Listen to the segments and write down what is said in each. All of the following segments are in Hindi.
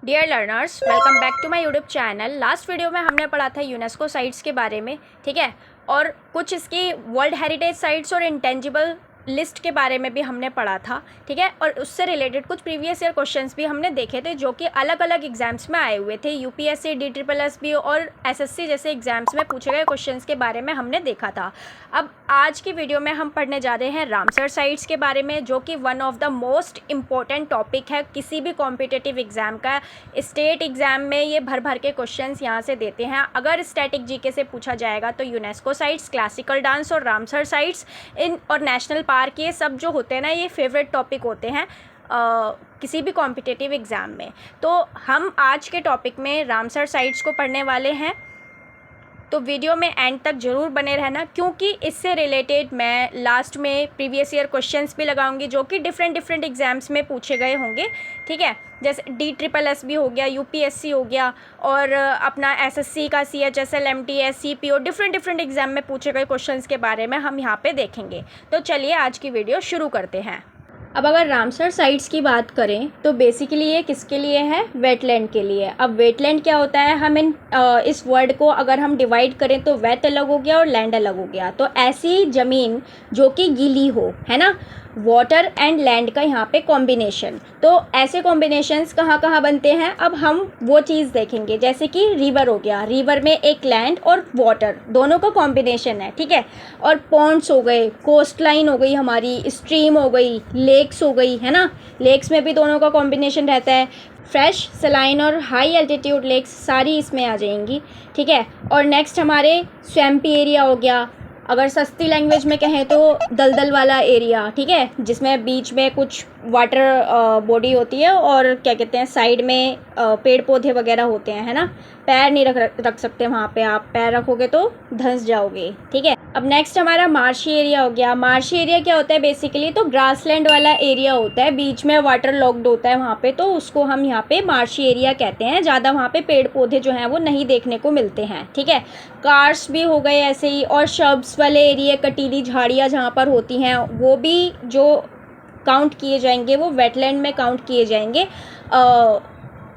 Dear learners, welcome back to my YouTube channel. Last video में हमने पढ़ा था यूनेस्को साइट्स के बारे में, ठीक है, और कुछ इसकी वर्ल्ड हेरिटेज साइट्स और इंटेंजिबल लिस्ट के बारे में भी हमने पढ़ा था, ठीक है। और उससे रिलेटेड कुछ प्रीवियस ईयर क्वेश्चंस भी हमने देखे थे जो कि अलग अलग एग्जाम्स में आए हुए थे। यूपीएससी, DSSS और एसएससी जैसे एग्जाम्स में पूछे गए क्वेश्चंस के बारे में हमने देखा था। अब आज की वीडियो में हम पढ़ने जा रहे हैं रामसर साइट्स के बारे में, जो कि one of the most important topic है किसी भी कॉम्पिटिटिव एग्ज़ाम का। स्टेट एग्ज़ाम में ये भर भर के क्वेश्चंस यहाँ से देते हैं। अगर स्टैटिक जीके से पूछा जाएगा तो यूनेस्को साइट्स, क्लासिकल डांस और रामसर साइट्स इन और नेशनल पार्क, ये सब जो होते हैं ना, ये फेवरेट टॉपिक होते हैं किसी भी कॉम्पिटिटिव एग्ज़ाम में। तो हम आज के टॉपिक में रामसर साइट्स को पढ़ने वाले हैं, तो वीडियो में एंड तक ज़रूर बने रहना, क्योंकि इससे रिलेटेड मैं लास्ट में प्रीवियस ईयर क्वेश्चंस भी लगाऊंगी जो कि डिफरेंट एग्ज़ाम्स में पूछे गए होंगे, ठीक है। जैसे DSSS भी हो गया, यूपीएससी हो गया, और अपना एसएससी का CHSL, MTS, CPO, different exam में पूछे गए क्वेश्चंस के बारे में हम यहाँ पे देखेंगे। तो चलिए आज की वीडियो शुरू करते हैं। अब अगर रामसर साइट्स की बात करें तो बेसिकली ये किसके लिए है? वेटलैंड के लिए। अब वेटलैंड क्या होता है? हम इस वर्ड को अगर हम डिवाइड करें तो वेट अलग हो गया और लैंड अलग हो गया। तो ऐसी ज़मीन जो कि गीली हो, है ना, वाटर एंड लैंड का यहाँ पे कॉम्बिनेशन। तो ऐसे कॉम्बिनेशंस कहाँ कहाँ बनते हैं, अब हम वो चीज़ देखेंगे। जैसे कि रिवर हो गया, रिवर में एक लैंड और वाटर दोनों का कॉम्बिनेशन है, ठीक है। और पॉन्ड्स हो गए, कोस्ट लाइन हो गई, हमारी स्ट्रीम हो गई, लेक्स हो गई, है ना, लेक्स में भी दोनों का कॉम्बिनेशन रहता है। फ्रेश, सलाइन और हाई एल्टीट्यूड लेक्स सारी इसमें आ जाएंगी, ठीक है। और नेक्स्ट हमारे स्वैम्पी एरिया हो गया, अगर सस्ती लैंग्वेज में कहें तो दलदल वाला एरिया, ठीक है, जिसमें बीच में कुछ वाटर बॉडी होती है और क्या कहते हैं साइड में पेड़ पौधे वगैरह होते हैं, है ना। पैर नहीं रख सकते वहाँ पे, आप पैर रखोगे तो धंस जाओगे, ठीक है। अब नेक्स्ट हमारा मार्शी एरिया हो गया। मार्शी एरिया क्या होता है? बेसिकली तो ग्रासलैंड वाला एरिया होता है, बीच में वाटर लॉक्ड होता है वहाँ पे, तो उसको हम यहाँ पे मार्शी एरिया कहते हैं। ज़्यादा वहाँ पे पेड़ पौधे जो हैं वो नहीं देखने को मिलते हैं, ठीक है। कार्स भी हो गए ऐसे ही, और शब्स वाले एरिया, कटीली झाड़ियाँ जहाँ पर होती हैं, वो भी जो काउंट किए जाएंगे वो वेटलैंड में काउंट किए जाएंगे।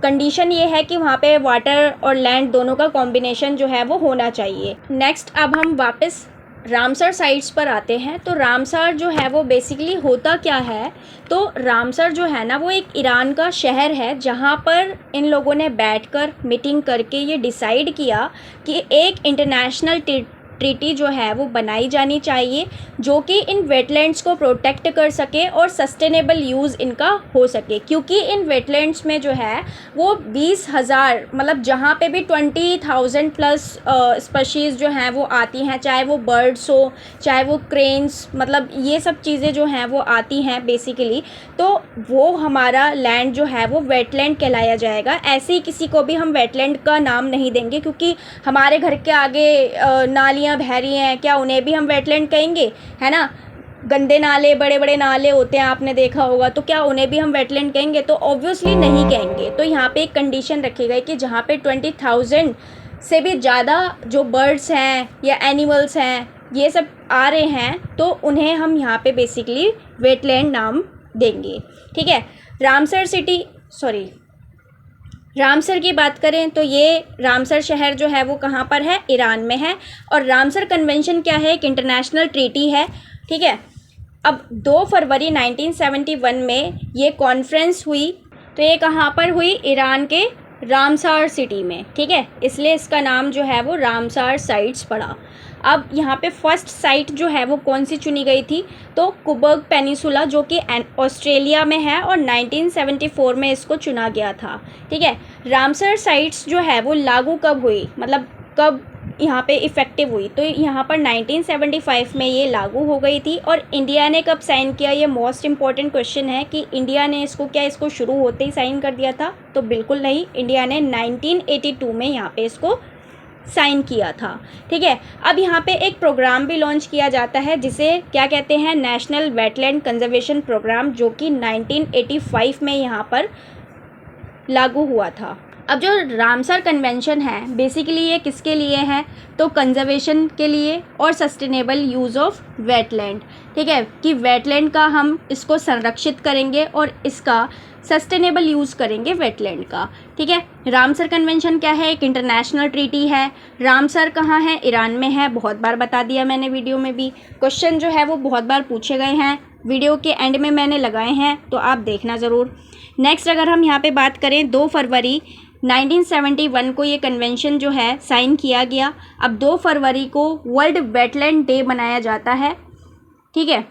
कंडीशन ये है कि वहाँ पे वाटर और लैंड दोनों का कॉम्बिनेशन जो है वो होना चाहिए। नेक्स्ट अब हम वापस रामसर साइट्स पर आते हैं। तो रामसर जो है वो बेसिकली होता क्या है? तो रामसर जो है ना वो एक ईरान का शहर है, जहाँ पर इन लोगों ने बैठकर मीटिंग करके ये डिसाइड किया कि एक इंटरनेशनल ट्रीटी जो है वो बनाई जानी चाहिए जो कि इन वेटलैंड्स को प्रोटेक्ट कर सके और सस्टेनेबल यूज़ इनका हो सके। क्योंकि इन वेटलैंड्स में जो है वो 20,000, मतलब जहाँ पे भी 20,000 प्लस स्पीशीज़ जो हैं वो आती हैं, चाहे वो बर्ड्स हो, चाहे वो क्रेन्स, मतलब ये सब चीज़ें जो हैं वो आती हैं बेसिकली। तो वो हमारा लैंड जो है वो वेटलैंड कहलाया जाएगा। ऐसे ही किसी को भी हम वेटलैंड का नाम नहीं देंगे, क्योंकि हमारे घर के आगे नालियाँ बह रही हैं, क्या उन्हें भी हम वेटलैंड कहेंगे? है ना, गंदे नाले, बड़े बड़े नाले होते हैं, आपने देखा होगा, तो क्या उन्हें भी हम वेटलैंड कहेंगे? तो ऑब्वियसली नहीं कहेंगे। तो यहाँ पे एक कंडीशन रखी गई कि जहाँ पे 20,000 से भी ज़्यादा जो बर्ड्स हैं या एनिमल्स हैं ये सब आ रहे हैं, तो उन्हें हम यहाँ पे बेसिकली वेटलैंड नाम देंगे, ठीक है। रामसर की बात करें तो ये रामसर शहर जो है वो कहाँ पर है? ईरान में है। और रामसर कन्वेंशन क्या है? एक इंटरनेशनल ट्रीटी है, ठीक है। अब 2 फरवरी 1971 में ये कॉन्फ्रेंस हुई, तो ये कहाँ पर हुई? ईरान के रामसर सिटी में, ठीक है। इसलिए इसका नाम जो है वो रामसर साइट्स पड़ा। अब यहाँ पे फर्स्ट साइट जो है वो कौन सी चुनी गई थी? तो कुबर्ग पेनिसुला, जो कि ऑस्ट्रेलिया में है, और 1974 में इसको चुना गया था, ठीक है। रामसर साइट्स जो है वो लागू कब हुई, मतलब कब यहाँ पे इफ़ेक्टिव हुई? तो यहाँ पर 1975 में ये लागू हो गई थी। और इंडिया ने कब साइन किया? ये मोस्ट इम्पॉर्टेंट क्वेश्चन है कि इंडिया ने इसको शुरू होते ही साइन कर दिया था? तो बिल्कुल नहीं, इंडिया ने 1982 में यहाँ पे इसको साइन किया था, ठीक है। अब यहाँ पे एक प्रोग्राम भी लॉन्च किया जाता है जिसे क्या कहते हैं? नेशनल वेटलैंड कंजर्वेशन प्रोग्राम, जो कि 1985 में यहाँ पर लागू हुआ था। अब जो रामसर कन्वेंशन है बेसिकली ये किसके लिए है? तो कंजर्वेशन के लिए और सस्टेनेबल यूज़ ऑफ वेटलैंड, ठीक है, कि वेटलैंड का हम इसको संरक्षित करेंगे और इसका सस्टेनेबल यूज़ करेंगे वेटलैंड का। ठीक है, रामसर कन्वेंशन क्या है? एक इंटरनेशनल ट्रीटी है। रामसर कहाँ है? ईरान में है। बहुत बार बता दिया मैंने वीडियो में भी। क्वेश्चन जो है वो बहुत बार पूछे गए हैं, वीडियो के एंड में मैंने लगाए हैं, तो आप देखना ज़रूर। नेक्स्ट अगर हम यहाँ पे बात करें, 2 फरवरी 1971 को ये कन्वेंशन जो है साइन किया गया। अब 2 फरवरी को वर्ल्ड वेटलैंड डे मनाया जाता है। ठीक है,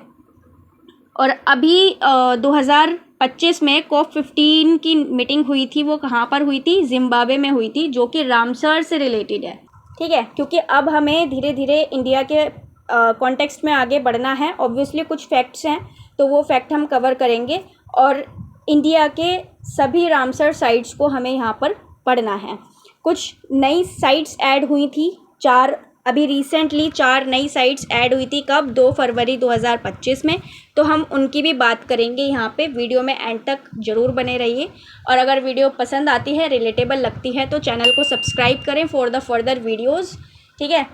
और अभी 2025 में COP15 की मीटिंग हुई थी, वो कहाँ पर हुई थी? जिम्बाब्वे में हुई थी, जो कि रामसर से रिलेटेड है। ठीक है, क्योंकि अब हमें धीरे धीरे इंडिया के कॉन्टेक्स्ट में आगे बढ़ना है। ऑब्वियसली कुछ फैक्ट्स हैं, तो वो फैक्ट हम कवर करेंगे, और इंडिया के सभी रामसर साइट्स को हमें यहाँ पर पढ़ना है। कुछ नई साइट्स ऐड हुई थी, 4 अभी रिसेंटली 4 नई साइट्स ऐड हुई थी। कब? 2 फरवरी 2025 में। तो हम उनकी भी बात करेंगे यहाँ पे। वीडियो में एंड तक ज़रूर बने रहिए, और अगर वीडियो पसंद आती है, रिलेटेबल लगती है, तो चैनल को सब्सक्राइब करें फॉर द फर्दर वीडियोज़। ठीक है,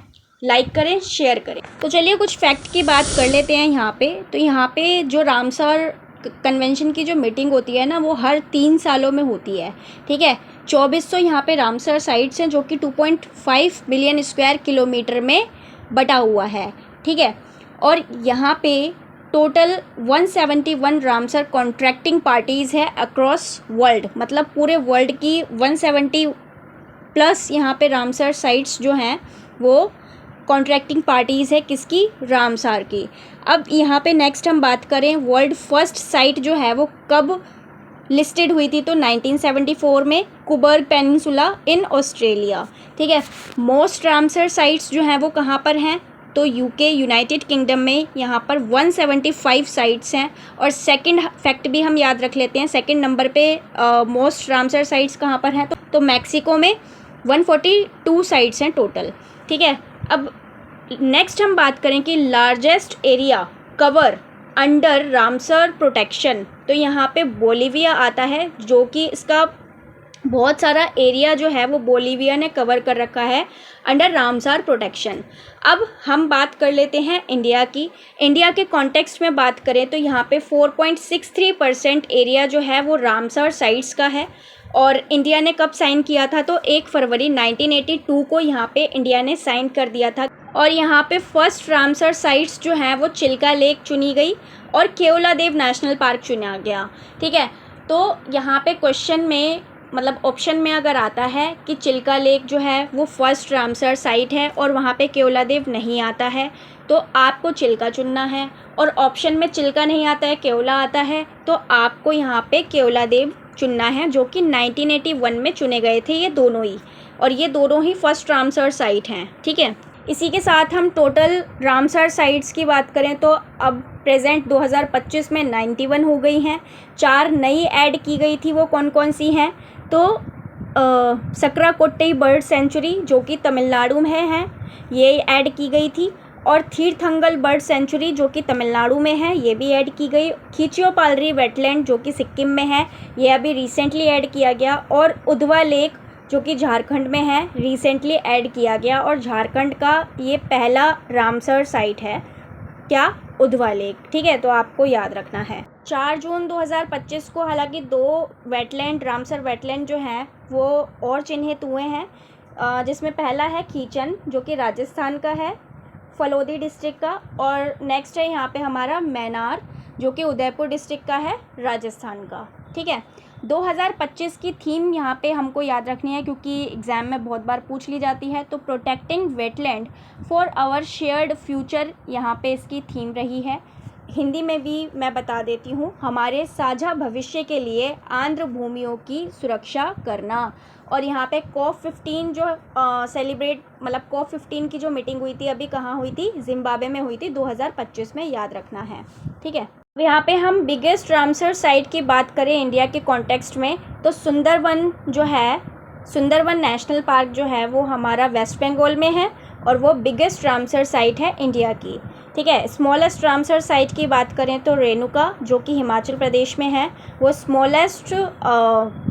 लाइक करें, शेयर करें। तो चलिए कुछ फैक्ट की बात कर लेते हैं यहाँ पे। तो यहाँ पे जो रामसर कन्वेंशन की जो मीटिंग होती है ना, वो हर 3 सालों में होती है। ठीक है, 2400 यहाँ पे रामसर साइट्स हैं, जो कि 2.5 मिलियन स्क्वायर किलोमीटर में बटा हुआ है। ठीक है, और यहाँ पे टोटल 171 रामसर कॉन्ट्रैक्टिंग पार्टीज़ है अक्रॉस वर्ल्ड, मतलब पूरे वर्ल्ड की 170 प्लस यहाँ पे रामसर साइट्स जो हैं वो कॉन्ट्रैक्टिंग पार्टीज़ है। किसकी? रामसर की। अब यहाँ पे नेक्स्ट हम बात करें, वर्ल्ड फर्स्ट साइट जो है वो कब लिस्टेड हुई थी? तो 1974 में कुबर्ग पेनिनसुला इन ऑस्ट्रेलिया। ठीक है, मोस्ट रामसर साइट्स जो हैं वो कहाँ पर हैं? तो यूके, यूनाइटेड किंगडम में यहाँ पर 175 साइट्स हैं। और सेकंड फैक्ट भी हम याद रख लेते हैं, सेकंड नंबर पे मोस्ट रामसर साइट्स कहाँ पर हैं? तो मैक्सिको में 142 साइट्स हैं टोटल। ठीक है, अब नेक्स्ट हम बात करें कि largest area cover under Ramsar protection. तो यहाँ पे बोलीविया आता है, जो कि इसका बहुत सारा एरिया जो है वो बोलीविया ने कवर कर रखा है अंडर रामसर प्रोटेक्शन। अब हम बात कर लेते हैं इंडिया की। इंडिया के कॉन्टेक्स्ट में बात करें तो यहाँ पे 4.63% एरिया जो है वो रामसर साइट्स का है। और इंडिया ने कब साइन किया था? तो 1 फरवरी 1982 को यहाँ पे इंडिया ने साइन कर दिया था। और यहाँ पे फर्स्ट रामसर साइट्स जो हैं वो चिल्का लेक चुनी गई और केओलादेव नेशनल पार्क चुना गया। ठीक है, तो यहाँ पे क्वेश्चन में मतलब ऑप्शन में अगर आता है कि चिल्का लेक जो है वो फर्स्ट रामसर साइट है और वहाँ पे केओलादेव नहीं आता है, तो आपको चिल्का चुनना है। और ऑप्शन में चिल्का नहीं आता है, केओला आता है, तो आपको यहाँ पे केओलादेव चुनना है, जो कि 1981 में चुने गए थे ये दोनों ही, और ये दोनों ही फर्स्ट रामसर साइट हैं। ठीक है, इसी के साथ हम टोटल रामसर साइट्स की बात करें तो अब प्रेजेंट 2025 में 91 हो गई हैं। 4 नई ऐड की गई थी, वो कौन कौन सी हैं? तो सकराकोट्टई बर्ड सेंचुरी जो कि तमिलनाडु में है, ये ऐड की गई थी। और तीर्थंगल बर्ड सेंचुरी जो कि तमिलनाडु में है, ये भी ऐड की गई। खीचियोपालरी वेटलैंड जो कि सिक्किम में है, ये अभी रिसेंटली ऐड किया गया। और उधवा लेक जो कि झारखंड में है, रिसेंटली ऐड किया गया। और झारखंड का ये पहला रामसर साइट है, क्या? उधवा लेक। ठीक है, तो आपको याद रखना है। 4 जून 2025 को हालांकि 2 वेटलैंड, रामसर वेटलैंड जो हैं वो और चिन्हित हुए हैं, जिसमें पहला है खीचन जो कि राजस्थान का है, फलोदी डिस्ट्रिक्ट का। और नेक्स्ट है यहाँ पे हमारा मैनार जो कि उदयपुर डिस्ट्रिक्ट का है, राजस्थान का। ठीक है, 2025 की थीम यहाँ पे हमको याद रखनी है, क्योंकि एग्ज़ाम में बहुत बार पूछ ली जाती है। तो protecting wetland for our shared future यहाँ पे इसकी थीम रही है। हिंदी में भी मैं बता देती हूँ, हमारे साझा भविष्य के लिए आंध्र भूमियों की सुरक्षा करना। और यहाँ पे COP15 जो सेलिब्रेट मतलब COP15 की जो मीटिंग हुई थी, अभी कहाँ हुई थी? जिम्बाब्वे में हुई थी 2025 में, याद रखना है। ठीक है, यहाँ पे हम बिगेस्ट रामसर साइट की बात करें इंडिया के कॉन्टेक्स्ट में, तो सुंदरवन जो है, सुंदरवन नेशनल पार्क जो है वो हमारा वेस्ट बंगाल में है, और वो बिगेस्ट रामसर साइट है इंडिया की। ठीक है, स्मॉलेस्ट रामसर साइट की बात करें तो रेणुका जो कि हिमाचल प्रदेश में है, वो स्मॉलेस्ट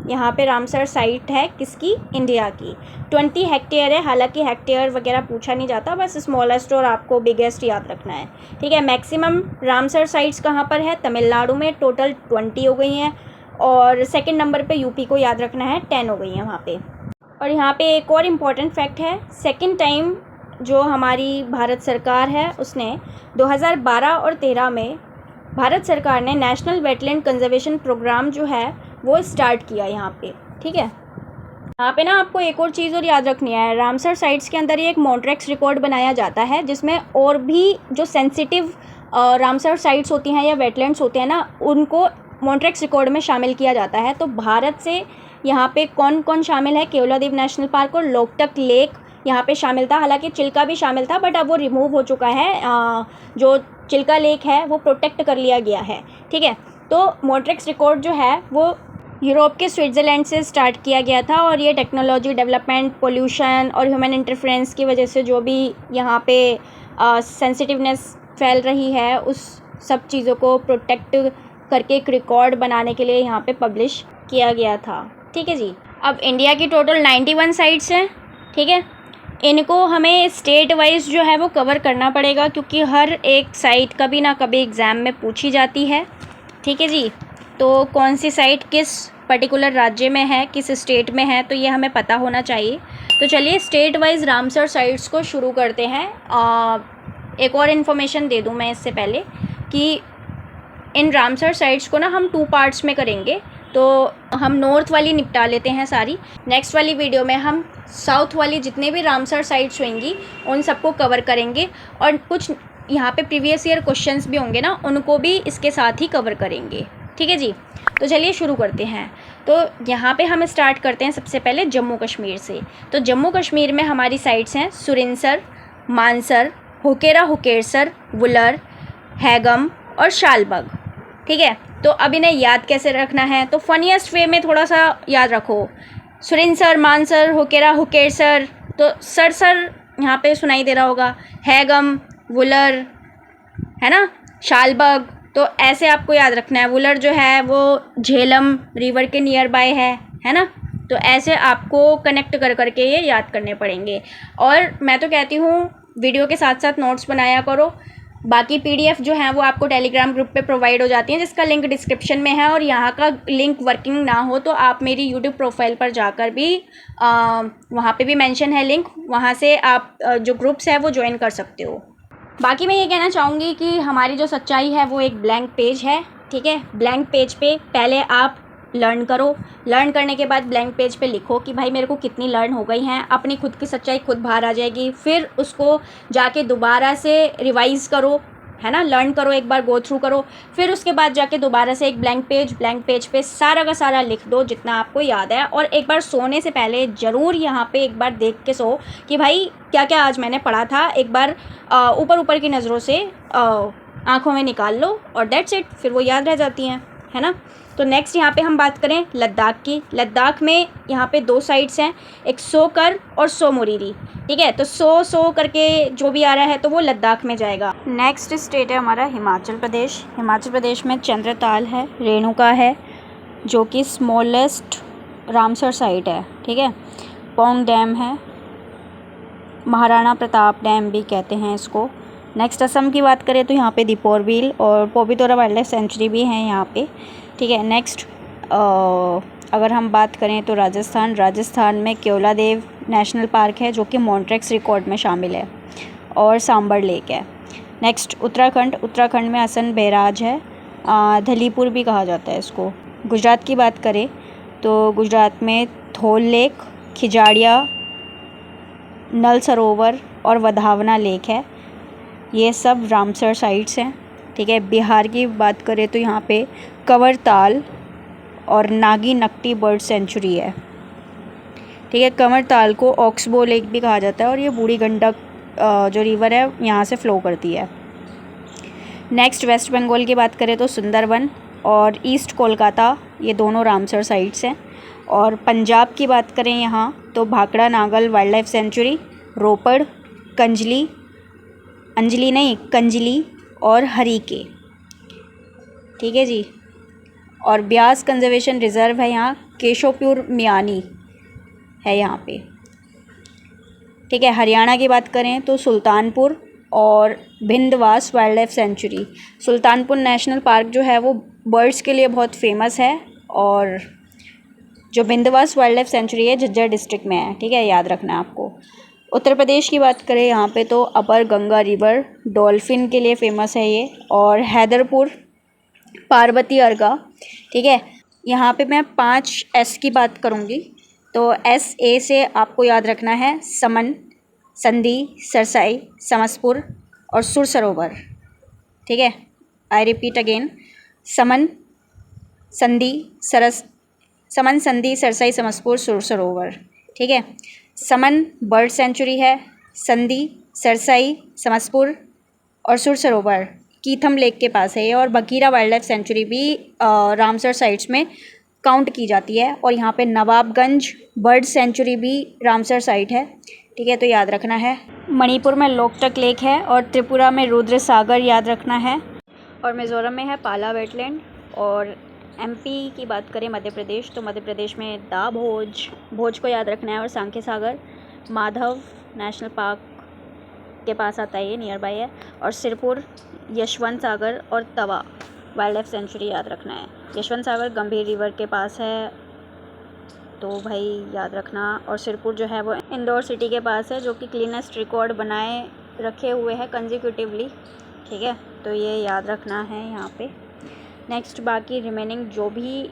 यहाँ पे रामसर साइट है किसकी, इंडिया की। 20 हेक्टेयर है, हालांकि हेक्टेयर वगैरह पूछा नहीं जाता, बस स्मॉलेस्ट और आपको बिगेस्ट याद रखना है, ठीक है। मैक्सिमम रामसर साइट्स कहाँ पर है, तमिलनाडु में, टोटल 20 हो गई हैं। और सेकंड नंबर पे यूपी को याद रखना है, 10 हो गई हैं वहाँ पे। और यहाँ पे एक और इम्पॉर्टेंट फैक्ट है, सेकेंड टाइम जो हमारी भारत सरकार है उसने 2012 और 13 में भारत सरकार ने नेशनल वेटलैंड कंजर्वेशन प्रोग्राम जो है वो स्टार्ट किया यहाँ पे, ठीक है। यहाँ पे ना आपको एक और चीज़ और याद रखनी है, रामसर साइट्स के अंदर ये एक मॉन्ट्रेक्स रिकॉर्ड बनाया जाता है जिसमें और भी जो सेंसिटिव रामसर साइट्स होती हैं या वेटलैंड्स होते हैं ना, उनको मॉन्ट्रेक्स रिकॉर्ड में शामिल किया जाता है। तो भारत से यहाँ पे कौन कौन शामिल है, केवलादेव नेशनल पार्क और लोकटक लेक यहाँ पे शामिल था, हालांकि चिल्का भी शामिल था बट अब वो रिमूव हो चुका है। जो चिल्का लेक है वो प्रोटेक्ट कर लिया गया है, ठीक है। तो मॉन्ट्रेक्स रिकॉर्ड जो है वो यूरोप के स्विट्ज़रलैंड से स्टार्ट किया गया था और ये टेक्नोलॉजी डेवलपमेंट, पोल्यूशन और ह्यूमन इंटरफेरेंस की वजह से जो भी यहाँ पे सेंसिटिवनेस फैल रही है उस सब चीज़ों को प्रोटेक्ट करके एक रिकॉर्ड बनाने के लिए यहाँ पे पब्लिश किया गया था, ठीक है जी। अब इंडिया की टोटल 91 साइट्स हैं, ठीक है। इनको हमें स्टेट वाइज जो है वो कवर करना पड़ेगा क्योंकि हर एक साइट कभी ना कभी एग्ज़ाम में पूछी जाती है, ठीक है जी। तो कौन सी साइट किस पर्टिकुलर राज्य में है, किस स्टेट में है, तो ये हमें पता होना चाहिए। तो चलिए स्टेट वाइज रामसर साइट्स को शुरू करते हैं। एक और इन्फॉर्मेशन दे दूं मैं इससे पहले कि इन रामसर साइट्स को ना हम 2 पार्ट्स में करेंगे। तो हम नॉर्थ वाली निपटा लेते हैं सारी, नेक्स्ट वाली वीडियो में हम साउथ वाली जितने भी रामसर साइट्स होंगी उन सबको कवर करेंगे और कुछ यहाँ पे प्रीवियस ईयर क्वेश्चंस भी होंगे ना, उनको भी इसके साथ ही कवर करेंगे, ठीक है जी। तो चलिए शुरू करते हैं। तो यहाँ पे हम स्टार्ट करते हैं सबसे पहले जम्मू कश्मीर से। तो जम्मू कश्मीर में हमारी साइट्स हैं सुरिनसर, मानसर, हुकेरा हुकेरसर, वुलर, हैगम और शालबग, ठीक है। तो अब इन्हें याद कैसे रखना है, तो फनीएस्ट वे में थोड़ा सा याद रखो, सुरिनसर, मानसर, हुकेरा हुकेरसर, तो सर सर यहाँ पे सुनाई दे रहा होगा, हैगम, वुलर, है ना, शालबग, तो ऐसे आपको याद रखना है। वुलर जो है वो झेलम रिवर के नियर बाय है ना, तो ऐसे आपको कनेक्ट कर करके ये याद करने पड़ेंगे। और मैं तो कहती हूँ वीडियो के साथ साथ नोट्स बनाया करो। बाकी पीडीएफ जो है वो आपको टेलीग्राम ग्रुप पे प्रोवाइड हो जाती हैं जिसका लिंक डिस्क्रिप्शन में है, और यहाँ का लिंक वर्किंग ना हो तो आप मेरी यूट्यूब प्रोफाइल पर जाकर भी वहाँ पे भी मेंशन है लिंक, वहाँ से आप जो ग्रुप्स है वो ज्वाइन कर सकते हो। बाकी मैं ये कहना चाहूँगी कि हमारी जो सच्चाई है वो एक ब्लैंक पेज है, ठीक है। ब्लैंक पेज पे पहले आप लर्न करो, लर्न करने के बाद ब्लैंक पेज पे लिखो कि भाई मेरे को कितनी लर्न हो गई हैं, अपनी खुद की सच्चाई खुद बाहर आ जाएगी। फिर उसको जाके दोबारा से रिवाइज़ करो, है ना, लर्न करो, एक बार गो थ्रू करो, फिर उसके बाद जाके दोबारा से एक ब्लैंक पेज पे सारा का सारा लिख दो जितना आपको याद है। और एक बार सोने से पहले ज़रूर यहाँ पे एक बार देख के सो कि भाई क्या क्या आज मैंने पढ़ा था, एक बार ऊपर ऊपर की नज़रों से आँखों में निकाल लो और दैट्स इट, फिर वो याद रह जाती हैं, है ना। तो नेक्स्ट यहाँ पे हम बात करें लद्दाख की। लद्दाख में यहाँ पे 2 साइट्स हैं, एक सोकर और सोमोरीरी, ठीक है। तो सो करके जो भी आ रहा है तो वो लद्दाख में जाएगा। नेक्स्ट स्टेट है हमारा हिमाचल प्रदेश। हिमाचल प्रदेश में चंद्रताल है, रेणुका है जो कि स्मॉलेस्ट रामसर साइट है, ठीक है। पोंग डैम है, महाराणा प्रताप डैम भी कहते हैं इसको। नेक्स्ट असम की बात करें तो यहाँ पे दीपोर बिल और पोबितोरा वाइल्ड लाइफ सेंचुरी भी है यहाँ पे, ठीक है। नेक्स्ट अगर हम बात करें तो राजस्थान में केवलादेव नेशनल पार्क है जो कि मॉन्ट्रेक्स रिकॉर्ड में शामिल है, और सांबर लेक है। नेक्स्ट उत्तराखंड में असन बैराज है, धलीपुर भी कहा जाता है इसको। गुजरात की बात करें तो गुजरात में थोल लेक, खिजाड़िया, नल सरोवर और वधावना लेक है, ये सब रामसर साइट्स हैं, ठीक है। बिहार की बात करें तो यहाँ पे कंवरताल और नागी नकटी बर्ड सेंचुरी है, ठीक है। कंवरताल को ऑक्सबो लेक भी कहा जाता है और ये बूढ़ी गंडक जो रिवर है यहाँ से फ़्लो करती है। नेक्स्ट वेस्ट बंगाल की बात करें तो सुंदरवन और ईस्ट कोलकाता, ये दोनों रामसर साइट्स हैं। और पंजाब की बात करें यहाँ तो Bhakra Nangal wildlife sanctuary, Ropar, Kanjli और हरीके, ठीक है जी। और ब्यास कंजर्वेशन रिज़र्व है यहाँ केशोपुर मियानी है यहाँ पे, ठीक है। हरियाणा की बात करें तो सुल्तानपुर और Bhindawas wildlife sanctuary. Sultanpur national park जो है वो बर्ड्स के लिए बहुत फेमस है, और जो भिंदवास वाइल्ड लाइफ सेंचुरी है झज्जर डिस्ट्रिक्ट में है, ठीक है, याद रखना है आपको। उत्तर प्रदेश की बात करें यहाँ पे तो अपर गंगा रिवर डॉल्फिन के लिए फ़ेमस है ये, और हैदरपुर पार्वती अर्गा, ठीक है। यहाँ पे मैं 5 एस की बात करूँगी, तो एस ए से आपको याद रखना है समन, संधी, सरसाई, समसपुर और सुर सरोवर, ठीक है। आई रिपीट अगेन, समन, संधी, समन, संधी, सरसाई, समसपुर, सुर सरोवर, ठीक है। समन बर्ड सेंचुरी है, संधी, सरसाई, समसपुर और सुर सरोवर कीथम लेक के पास है, और बगीरा वाइल्ड लाइफ सेंचुरी भी रामसर साइट्स में काउंट की जाती है, और यहाँ पे नवाबगंज बर्ड सेंचुरी भी रामसर साइट है, ठीक है, तो याद रखना है। मणिपुर में लोकटक लेक है, और त्रिपुरा में रुद्र सागर याद रखना है, और मिज़ोरम में है पाला वेटलैंड। और एमपी की बात करें मध्य प्रदेश, तो मध्य प्रदेश में भोज को याद रखना है, और सांख्य सागर माधव नेशनल पार्क के पास आता है, ये नियर बाय है, और सिरपुर, यशवंत सागर और तवा वाइल्ड लाइफ सेंचुरी याद रखना है। यशवंत सागर गंभीर रिवर के पास है, तो भाई याद रखना। और सिरपुर जो है वो इंदौर सिटी के पास है, जो कि क्लीनेस्ट रिकॉर्ड बनाए रखे हुए है कंजिक्यूटिवली, ठीक है, तो ये याद रखना है यहाँ पे। नेक्स्ट बाकी रिमेनिंग जो भी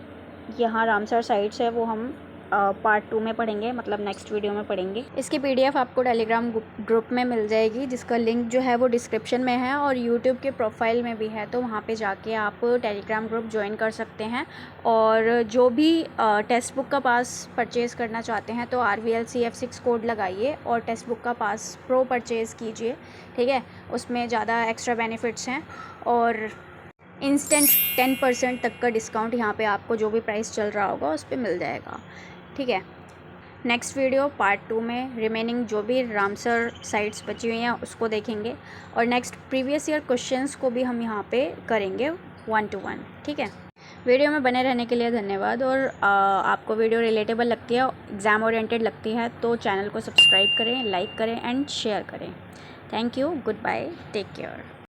यहाँ रामसर साइट्स है वो हम पार्ट 2 में पढ़ेंगे, मतलब नेक्स्ट वीडियो में पढ़ेंगे। इसकी पीडीएफ आपको टेलीग्राम ग्रुप में मिल जाएगी, जिसका लिंक जो है वो डिस्क्रिप्शन में है, और यूट्यूब के प्रोफाइल में भी है, तो वहाँ पे जाके आप टेलीग्राम ग्रुप ज्वाइन कर सकते हैं। और जो भी टेक्स्ट बुक का पास परचेज़ करना चाहते हैं तो RVLCF6 कोड लगाइए और टेक्स्ट बुक का पास प्रो परचेज़ कीजिए, ठीक है, उसमें ज़्यादा एक्स्ट्रा बेनिफिट्स हैं, और इंस्टेंट 10% तक का डिस्काउंट यहाँ पे आपको जो भी प्राइस चल रहा होगा उस पर मिल जाएगा, ठीक है। नेक्स्ट वीडियो पार्ट 2 में रिमेनिंग जो भी रामसर साइट्स बची हुई हैं उसको देखेंगे, और नेक्स्ट प्रीवियस ईयर क्वेश्चंस को भी हम यहाँ पे करेंगे 1 to 1, ठीक है। वीडियो में बने रहने के लिए धन्यवाद, और आपको वीडियो रिलेटेबल लगती है, एग्ज़ाम ओरिएंटेड लगती है, तो चैनल को सब्सक्राइब करें, लाइक करें एंड शेयर करें। Thank you, goodbye, take care.